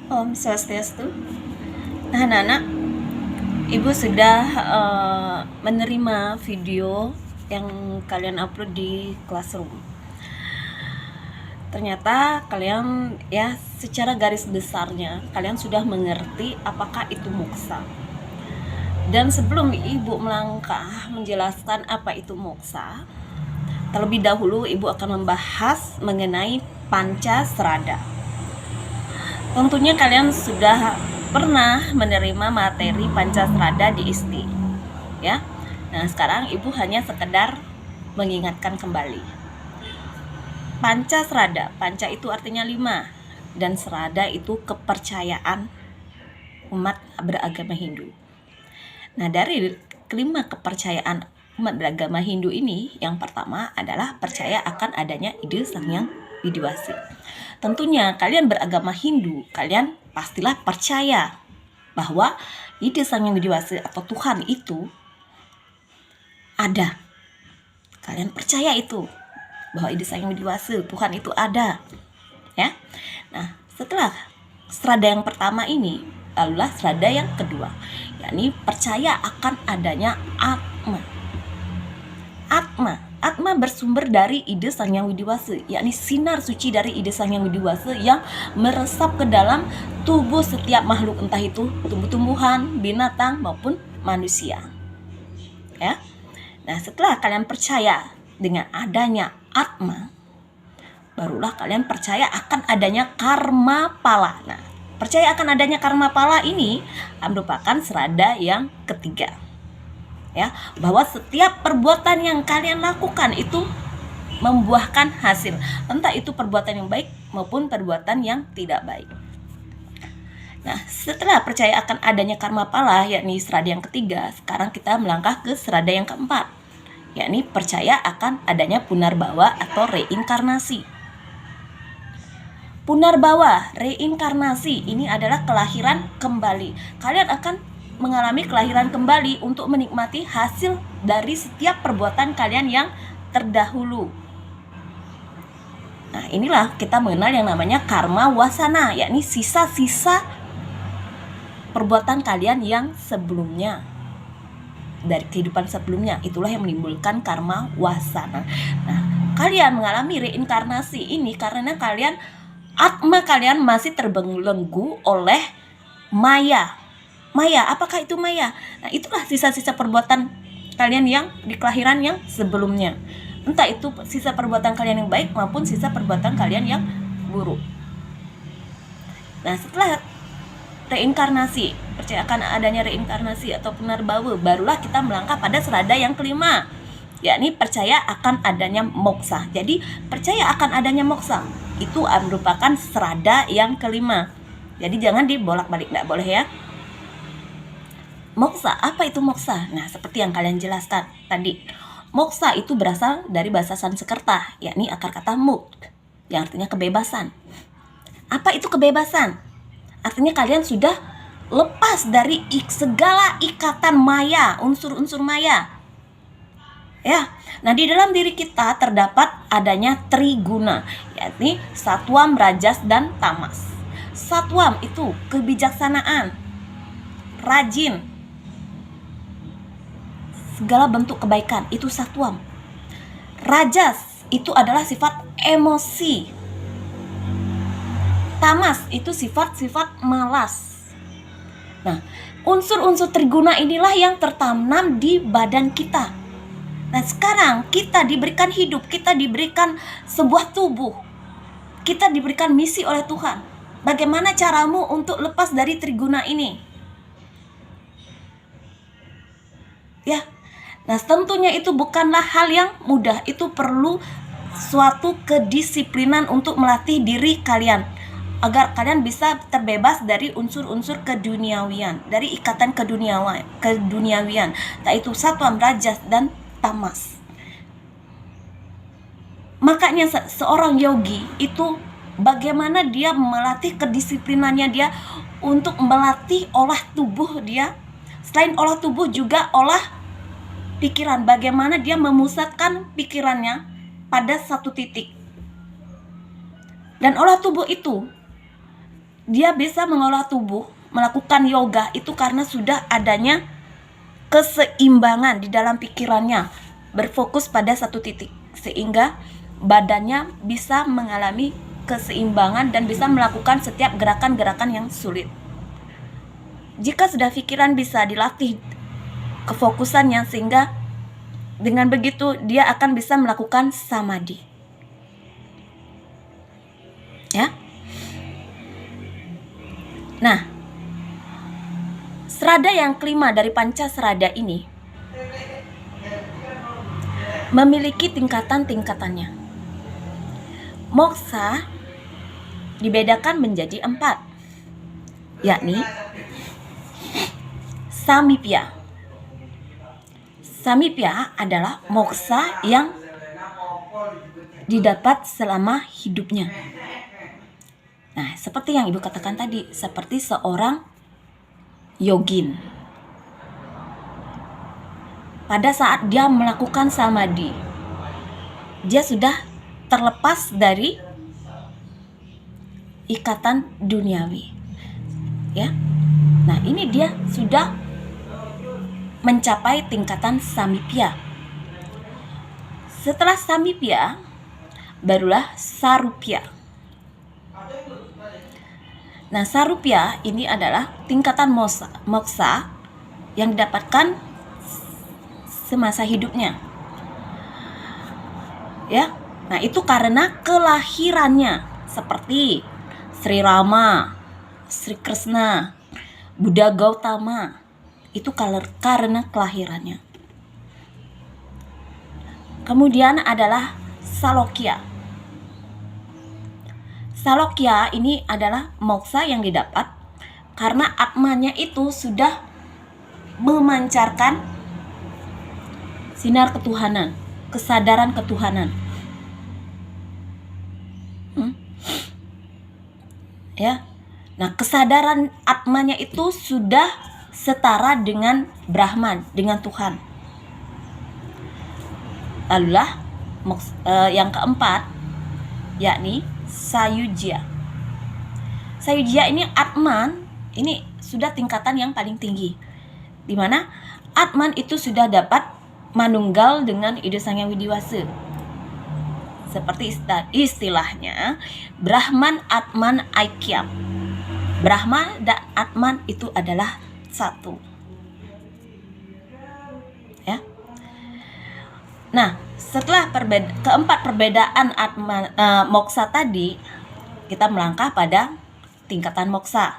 Om Swastiastu. Nah, anak-anak, Ibu sudah menerima video yang kalian upload di Classroom. Ternyata kalian ya secara garis besarnya kalian sudah mengerti apakah itu moksa. Dan sebelum Ibu melangkah menjelaskan apa itu moksa, terlebih dahulu Ibu akan membahas mengenai Pancasrada. Tentunya kalian sudah pernah menerima materi Pancasrada di ISTI, ya. Nah, sekarang Ibu hanya sekedar mengingatkan kembali. Pancasrada, panca itu artinya 5 dan serada itu kepercayaan umat beragama Hindu. Nah, dari kelima kepercayaan umat beragama Hindu ini, yang pertama adalah percaya akan adanya ide Sang Hyang Widiwasi. Tentunya kalian beragama Hindu, kalian pastilah percaya bahwa ide Sang Hyang Widiwasi atau Tuhan itu ada. Kalian percaya itu, bahwa ide Sang Hyang Widiwasi, Tuhan itu ada. Ya. Nah, setelah serada yang pertama ini, lalulah serada yang kedua, yakni percaya akan adanya Atma. Atma bersumber dari ide Sang Hyang Widiwasi, yakni sinar suci dari ide Sang Hyang Widiwasi yang meresap ke dalam tubuh setiap makhluk, entah itu tumbuh-tumbuhan, binatang maupun manusia. Ya. Nah, setelah kalian percaya dengan adanya Atma, barulah kalian percaya akan adanya karma pala. Nah, percaya akan adanya karma pala ini merupakan serada yang ketiga. Ya, bahwa setiap perbuatan yang kalian lakukan itu membuahkan hasil, entah itu perbuatan yang baik maupun perbuatan yang tidak baik. Nah, setelah percaya akan adanya karma pala, yakni serada yang ketiga, sekarang kita melangkah ke serada yang keempat, yakni percaya akan adanya punarbawa atau reinkarnasi. Punarbawa, reinkarnasi, ini adalah kelahiran kembali. Kalian akan mengalami kelahiran kembali untuk menikmati hasil dari setiap perbuatan kalian yang terdahulu. Nah, inilah kita mengenal yang namanya karma wasana, yakni sisa-sisa perbuatan kalian yang sebelumnya, dari kehidupan sebelumnya. Itulah yang menimbulkan karma wasana. Nah, kalian mengalami reinkarnasi ini karena kalian, atma kalian masih terbelenggu oleh maya. Maya, apakah itu maya? Nah, itulah sisa-sisa perbuatan kalian yang di kelahiran yang sebelumnya. Entah itu sisa perbuatan kalian yang baik maupun sisa perbuatan kalian yang buruk. Nah, setelah reinkarnasi, percaya akan adanya reinkarnasi atau punarbawa, barulah kita melangkah pada serada yang kelima, yakni percaya akan adanya moksa. Jadi, percaya akan adanya moksa itu merupakan serada yang kelima. Jadi, jangan dibolak-balik, tidak boleh ya. Moksa, apa itu moksa? Nah, seperti yang kalian jelaskan tadi, moksa itu berasal dari bahasa Sanskerta, yakni akar kata muk, yang artinya kebebasan. Apa itu kebebasan? Artinya kalian sudah lepas dari segala ikatan maya, unsur-unsur maya. Ya, nah di dalam diri kita terdapat adanya triguna, yakni satwam, rajas, dan tamas. Satwam itu kebijaksanaan, rajin, segala bentuk kebaikan, itu satwam. Rajas itu adalah sifat emosi. Tamas itu sifat-sifat malas. Nah, unsur-unsur triguna inilah yang tertanam di badan kita. Nah, sekarang kita diberikan hidup, kita diberikan sebuah tubuh, kita diberikan misi oleh Tuhan. Bagaimana caramu untuk lepas dari triguna ini? Ya, nah tentunya itu bukanlah hal yang mudah. Itu perlu suatu kedisiplinan untuk melatih diri kalian agar kalian bisa terbebas dari unsur-unsur keduniawian, dari ikatan keduniawian, yaitu satwam, rajas, dan tamas. Makanya seorang yogi itu bagaimana dia melatih kedisiplinannya dia untuk melatih olah tubuh dia. Selain olah tubuh juga olah pikiran, bagaimana dia memusatkan pikirannya pada satu titik. Dan olah tubuh itu dia bisa mengolah tubuh, melakukan yoga itu karena sudah adanya keseimbangan di dalam pikirannya, berfokus pada satu titik, sehingga badannya bisa mengalami keseimbangan dan bisa melakukan setiap gerakan-gerakan yang sulit. Jika sudah pikiran bisa dilatih kefokusannya, sehingga dengan begitu dia akan bisa melakukan samadhi. Ya. Nah, serada yang kelima dari panca serada ini memiliki tingkatan-tingkatannya. Moksa dibedakan menjadi 4, yakni samipya. Samipya adalah moksa yang didapat selama hidupnya. Nah, seperti yang Ibu katakan tadi, seperti seorang yogin. Pada saat dia melakukan samadhi, dia sudah terlepas dari ikatan duniawi. Ya. Nah, ini dia sudah mencapai tingkatan samipya. Setelah samipya, barulah sarupya. Nah, sarupya ini adalah tingkatan moksa yang didapatkan semasa hidupnya. Ya. Nah, itu karena kelahirannya, seperti Sri Rama, Sri Krishna, Buddha Gautama. Itu karena kelahirannya. Kemudian adalah salokya. Salokya ini adalah moksa yang didapat karena atmanya itu sudah memancarkan sinar ketuhanan, kesadaran ketuhanan. Ya. Nah, kesadaran atmanya itu sudah setara dengan Brahman, dengan Tuhan. Lalulah yang keempat, yakni sayujya. Sayujya ini Atman, ini sudah tingkatan yang paling tinggi, di mana Atman itu sudah dapat manunggal dengan ide Sang Hyang Widiwasa. Seperti istilahnya Brahman Atman Aikyam. Brahma dan Atman itu adalah satu. Ya. Nah, setelah keempat perbedaan moksa tadi, kita melangkah pada tingkatan moksa.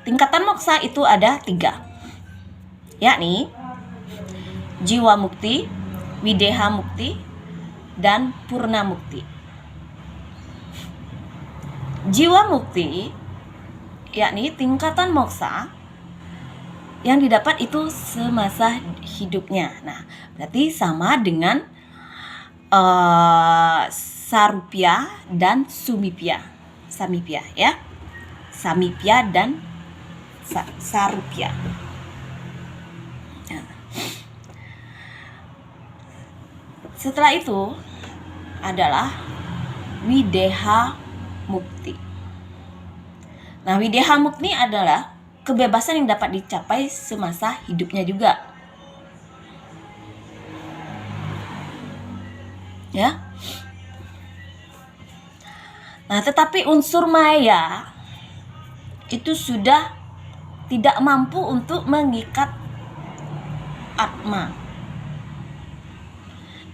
Tingkatan moksa itu ada 3, yakni jiwa mukti, videha mukti, dan purna mukti. Jiwa mukti yakni tingkatan moksa yang didapat itu semasa hidupnya. Nah, berarti sama dengan sarupya dan samipya ya. Samipya dan sarupya. Nah, setelah itu adalah videha mukti. Nah, videha mukti adalah kebebasan yang dapat dicapai semasa hidupnya juga. Ya. Nah, tetapi unsur maya itu sudah tidak mampu untuk mengikat atma.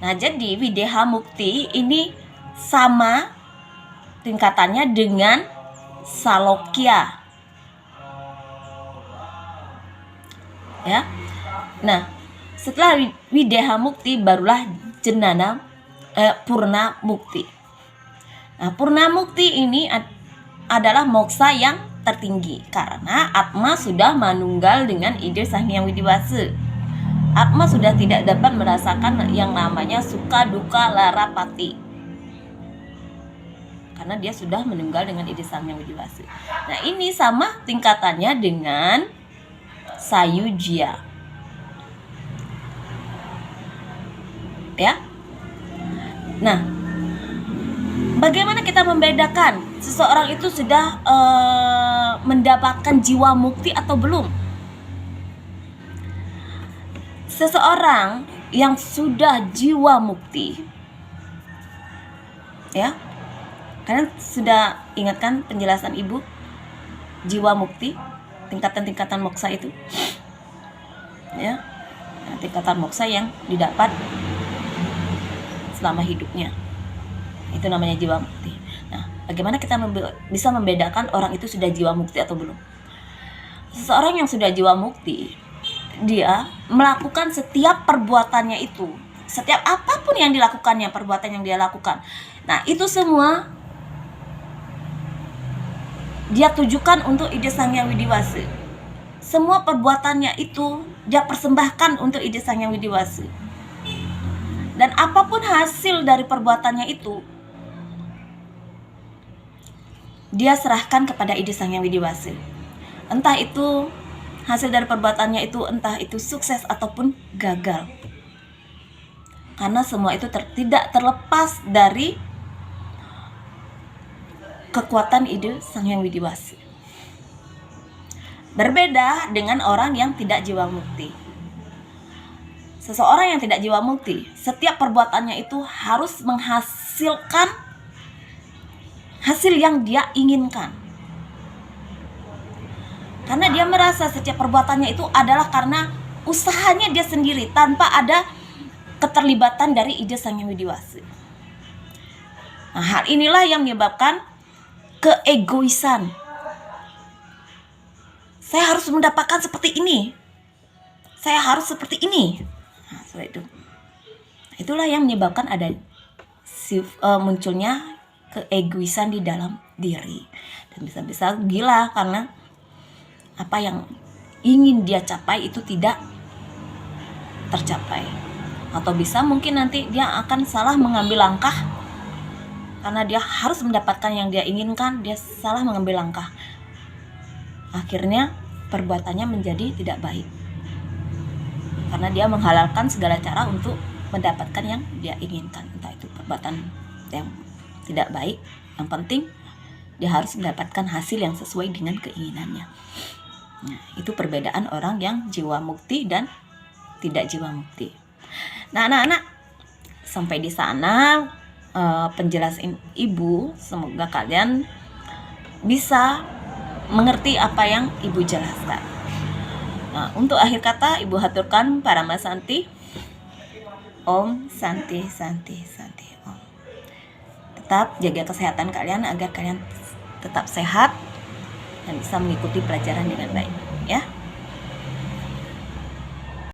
Nah, jadi videha mukti ini sama tingkatannya dengan salokya. Ya. Nah, setelah videha mukti barulah purna mukti. Nah, purna mukti ini adalah moksa yang tertinggi karena atma sudah manunggal dengan ide Sang Hyang Widiwasa. Atma sudah tidak dapat merasakan yang namanya suka, duka, lara, pati, karena dia sudah menunggal dengan ide Sang Hyang Widiwasa. Nah, ini sama tingkatannya dengan sayujya. Ya. Nah, bagaimana kita membedakan seseorang itu sudah mendapatkan jiwa mukti atau belum. Seseorang yang sudah jiwa mukti, ya, kalian sudah ingatkan penjelasan ibu jiwa mukti, tingkatan-tingkatan moksa itu, ya, tingkatan moksa yang didapat selama hidupnya, itu namanya jiwa mukti. Nah, bagaimana kita bisa membedakan orang itu sudah jiwa mukti atau belum? Seseorang yang sudah jiwa mukti, dia melakukan setiap perbuatannya itu, setiap apapun yang dilakukannya, perbuatan yang dia lakukan, nah itu semua dia tujukan untuk ide Sang Hyang Widiwasa. Semua perbuatannya itu dia persembahkan untuk ide Sang Hyang Widiwasa. Dan apapun hasil dari perbuatannya itu, dia serahkan kepada ide Sang Hyang Widiwasa. Entah itu hasil dari perbuatannya itu, entah itu sukses ataupun gagal. Karena semua itu tidak terlepas dari kekuatan ide Sang Hyang Widiwasa. Berbeda dengan orang yang tidak jiwa mukti. Seseorang yang tidak jiwa mukti, setiap perbuatannya itu harus menghasilkan hasil yang dia inginkan. Karena dia merasa setiap perbuatannya itu adalah karena usahanya dia sendiri, tanpa ada keterlibatan dari ide Sang Hyang Widiwasa. Nah, hal inilah yang menyebabkan keegoisan. Saya harus mendapatkan seperti ini. Saya harus seperti ini. Nah, seperti itu. Itulah yang menyebabkan ada munculnya keegoisan di dalam diri. Dan bisa-bisa gila karena apa yang ingin dia capai itu tidak tercapai. Atau bisa mungkin nanti dia akan salah mengambil langkah. Karena dia harus mendapatkan yang dia inginkan, dia salah mengambil langkah. Akhirnya perbuatannya menjadi tidak baik. Karena dia menghalalkan segala cara untuk mendapatkan yang dia inginkan. Entah itu perbuatan yang tidak baik, yang penting dia harus mendapatkan hasil yang sesuai dengan keinginannya. Nah, itu perbedaan orang yang jiwa mukti dan tidak jiwa mukti. Nah, anak-anak, sampai di sana penjelasan ibu, semoga kalian bisa mengerti apa yang ibu jelaskan. Nah, untuk akhir kata ibu haturkan Parama Santi. Om Santi Santi Santi Om. Tetap jaga kesehatan kalian agar kalian tetap sehat dan bisa mengikuti pelajaran dengan baik, ya.